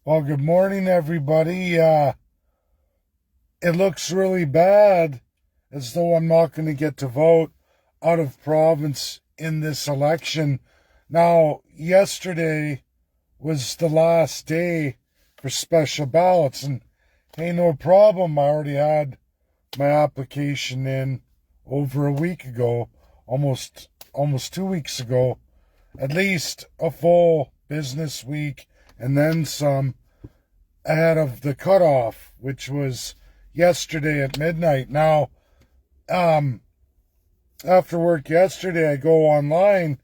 Well, good morning, everybody. It looks really bad, as though I'm not going to get to vote out of province in this election. Now, yesterday was the last day for special ballots, and hey, no problem. I already had my application in over a week ago, almost 2 weeks ago, at least a full business week, and then some ahead of the cutoff, which was yesterday at midnight. Now, um, after work yesterday, I go online,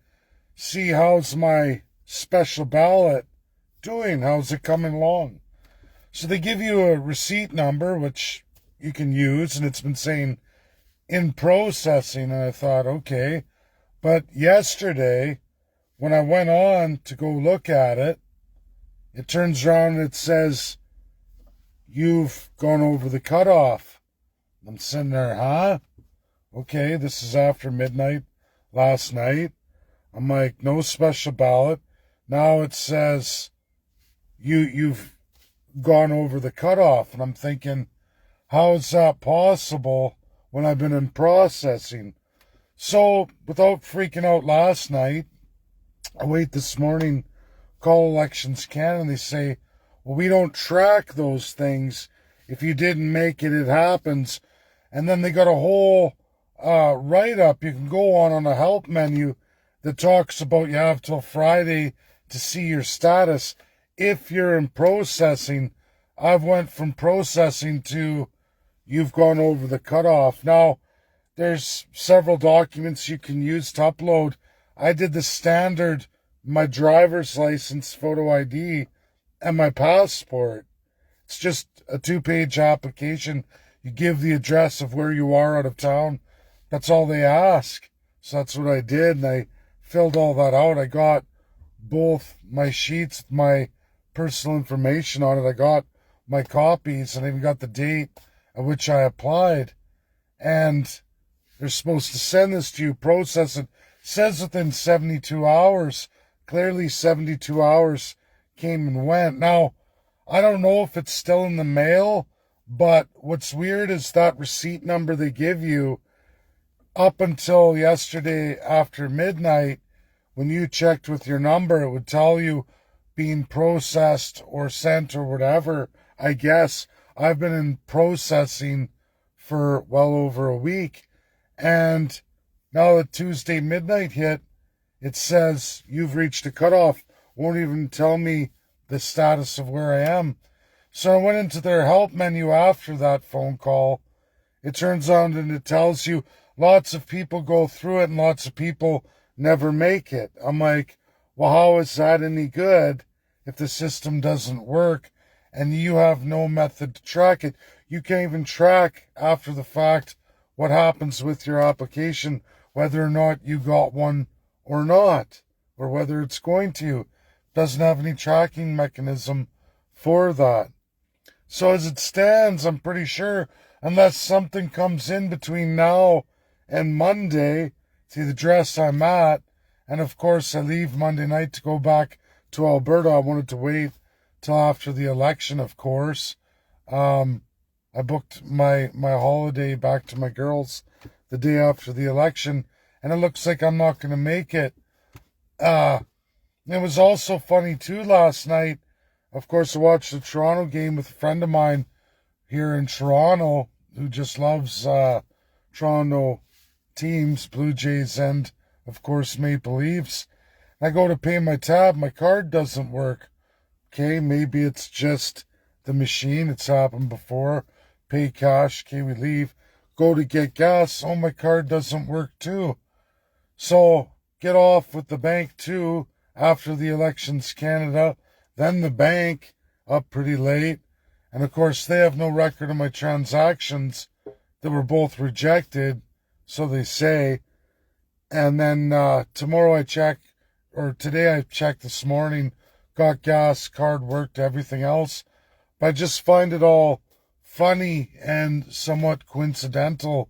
see how's my special ballot doing, how's it coming along. So they give you a receipt number, which you can use, and it's been saying in processing, and I thought, okay. But yesterday, when I went on to go look at it, it turns around and it says, you've gone over the cutoff. I'm sitting there, huh? Okay, this is after midnight last night. I'm like, no special ballot. Now it says you've gone over the cutoff. And I'm thinking, how is that possible when I've been in processing? So without freaking out last night, I wait this morning, call Elections Canada, and they say, well, we don't track those things. If you didn't make it, it happens. And then they got a whole write-up you can go on a help menu that talks about you have till Friday to see your status. If you're in processing, I've went from processing to you've gone over the cutoff. Now, there's several documents you can use to upload. I did the standard, my driver's license, photo ID, and my passport. It's just a 2-page application. You give the address of where you are out of town. That's all they ask. So that's what I did, and I filled all that out. I got both my sheets with my personal information on it. I got my copies, and I even got the date at which I applied. And they're supposed to send this to you, process it. Says within 72 hours. Clearly 72 hours came and went. Now, I don't know if it's still in the mail, but what's weird is that receipt number they give you up until yesterday after midnight, when you checked with your number, it would tell you being processed or sent or whatever. I guess I've been in processing for well over a week, and now that Tuesday midnight hit, it says you've reached a cutoff. Won't even tell me the status of where I am. So I went into their help menu after that phone call. It turns out and it tells you lots of people go through it and lots of people never make it. I'm like, well, how is that any good if the system doesn't work and you have no method to track it? You can't even track after the fact what happens with your application, whether or not you got one or not, or whether it's going to. Doesn't have any tracking mechanism for that. So as it stands, I'm pretty sure, unless something comes in between now and Monday, to the address I'm at, and of course I leave Monday night to go back to Alberta. I wanted to wait till after the election, of course. I booked my holiday back to my girls the day after the election, and it looks like I'm not going to make it. It was also funny too last night. Of course, I watched the Toronto game with a friend of mine here in Toronto who just loves Toronto teams, Blue Jays, and of course Maple Leafs. I go to pay my tab, my card doesn't work. Okay, maybe it's just the machine. It's happened before. Pay cash. Okay, we leave. Go to get gas. Oh, my card doesn't work too. So get off with the bank too after the Elections Canada. Then the bank up pretty late. And of course, they have no record of my transactions that were both rejected, so they say. And then tomorrow I check, or today I checked this morning, got gas, card worked, everything else. But I just find it all funny and somewhat coincidental.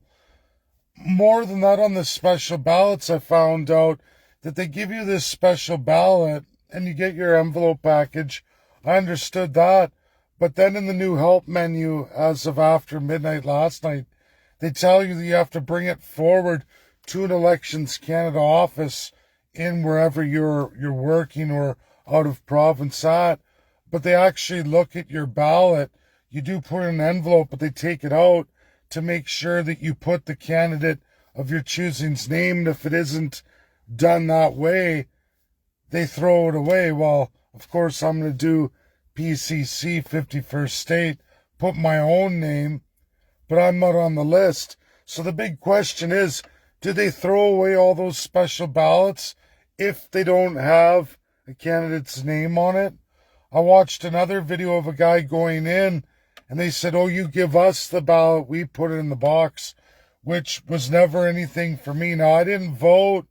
More than that, on the special ballots, I found out that they give you this special ballot and you get your envelope package I understood that. But then in the new help menu, as of after midnight last night, they tell you that you have to bring it forward to an Elections Canada office in wherever you're working or out of province at. But they actually look at your ballot. You do put in an envelope, but they take it out to make sure that you put the candidate of your choosing's name. And if it isn't done that way, they throw it away. Well, of course, I'm going to do PCC 51st State, put my own name, but I'm not on the list. So the big question is, do they throw away all those special ballots if they don't have a candidate's name on it? I watched another video of a guy going in, and they said, oh, you give us the ballot, we put it in the box, which was never anything for me. Now, I didn't vote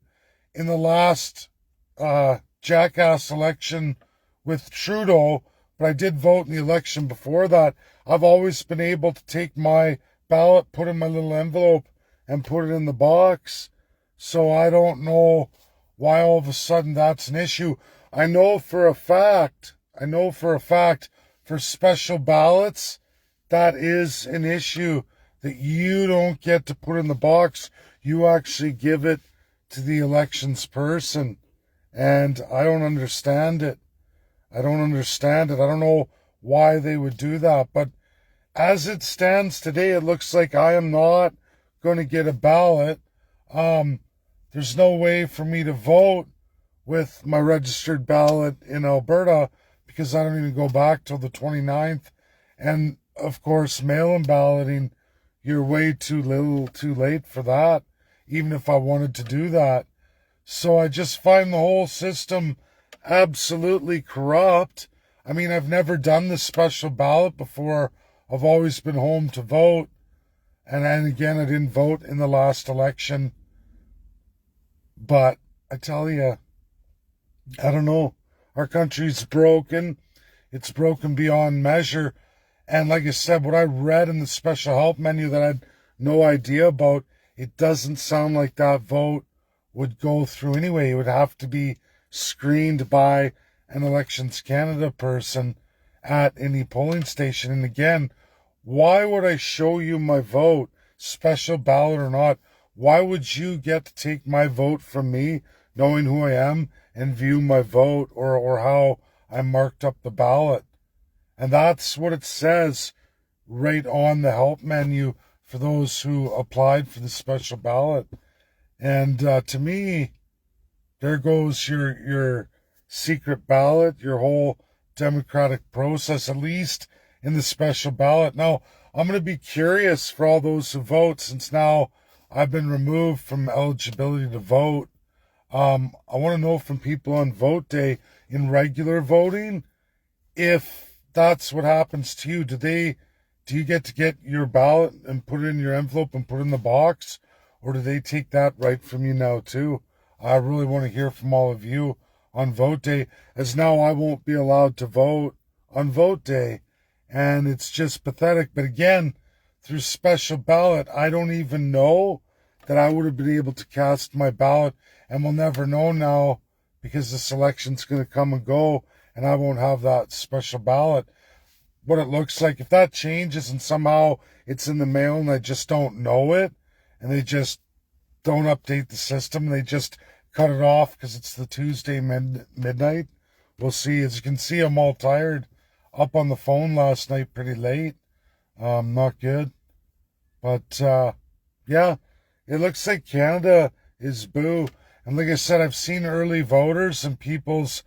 in the last jackass election with Trudeau, but I did vote in the election before that. I've always been able to take my ballot, put in my little envelope, and put it in the box. So I don't know why all of a sudden that's an issue. I know for a fact, for special ballots, that is an issue that you don't get to put in the box. You actually give it to the elections person. And I don't understand it. I don't know why they would do that. But as it stands today, it looks like I am not going to get a ballot. There's no way for me to vote with my registered ballot in Alberta because I don't even go back till the 29th. And of course, mail-in balloting, you're way too late for that, even if I wanted to do that. So I just find the whole system absolutely corrupt. I mean, I've never done the special ballot before. I've always been home to vote. And then again, I didn't vote in the last election. But I tell you, I don't know. Our country's broken. It's broken beyond measure. And like I said, what I read in the special help menu that I had no idea about, it doesn't sound like that vote would go through anyway. It would have to be screened by an Elections Canada person at any polling station. And again, why would I show you my vote, special ballot or not? Why would you get to take my vote from me, knowing who I am, and view my vote or how I marked up the ballot? And that's what it says right on the help menu for those who applied for the special ballot. And to me, there goes your secret ballot, your whole democratic process, at least in the special ballot. Now, I'm going to be curious for all those who vote, since now I've been removed from eligibility to vote. I want to know from people on vote day in regular voting, if that's what happens to you. Do you get your ballot and put it in your envelope and put it in the box? Or do they take that right from you now too? I really want to hear from all of you on vote day, as now I won't be allowed to vote on vote day. And it's just pathetic. But again, through special ballot, I don't even know that I would have been able to cast my ballot, and we'll never know now because this election's going to come and go and I won't have that special ballot. What it looks like, if that changes and somehow it's in the mail and I just don't know it, and they just don't update the system, and they just cut it off because it's the Tuesday midnight, we'll see. As you can see, I'm all tired. Up on the phone last night pretty late. Not good. But, yeah, it looks like Canada is boo. And like I said, I've seen early voters and people's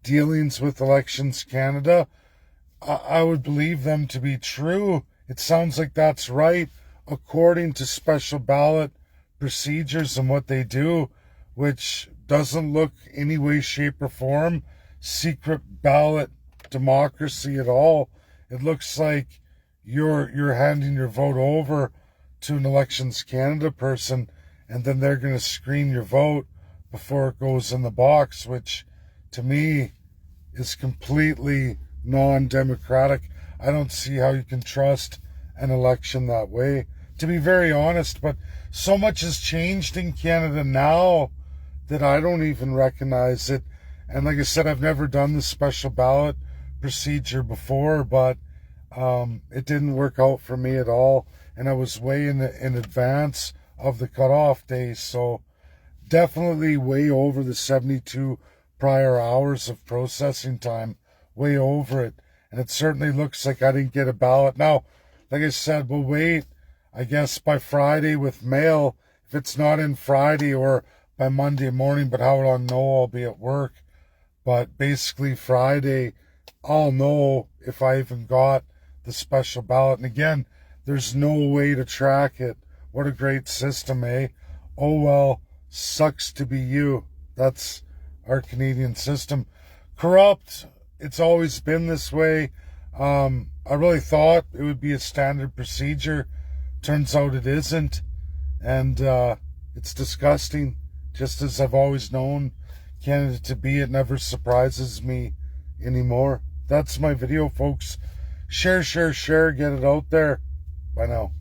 dealings with Elections Canada. I would believe them to be true. It sounds like that's right, according to special ballot procedures and what they do, which doesn't look any way, shape, or form secret ballot democracy at all. It looks like you're handing your vote over to an Elections Canada person, and then they're going to screen your vote before it goes in the box, which to me is completely non-democratic. I don't see how you can trust an election that way, to be very honest. But so much has changed in Canada now that I don't even recognize it. And like I said, I've never done the special ballot procedure before, but it didn't work out for me at all, and I was way in advance of the cutoff day, so definitely way over the 72 prior hours of processing time, way over it, and it certainly looks like I didn't get a ballot. Now, like I said, we'll wait, I guess, by Friday with mail, if it's not in Friday, or by Monday morning, but how will I know? I'll be at work. But basically Friday, I'll know if I even got the special ballot. And again, there's no way to track it. What a great system, eh? Oh well, sucks to be you. That's our Canadian system. Corrupt. It's always been this way. I really thought it would be a standard procedure. Turns out it isn't. And it's disgusting. Just as I've always known Canada to be, it never surprises me anymore. That's my video, folks. Share, get it out there. Bye now.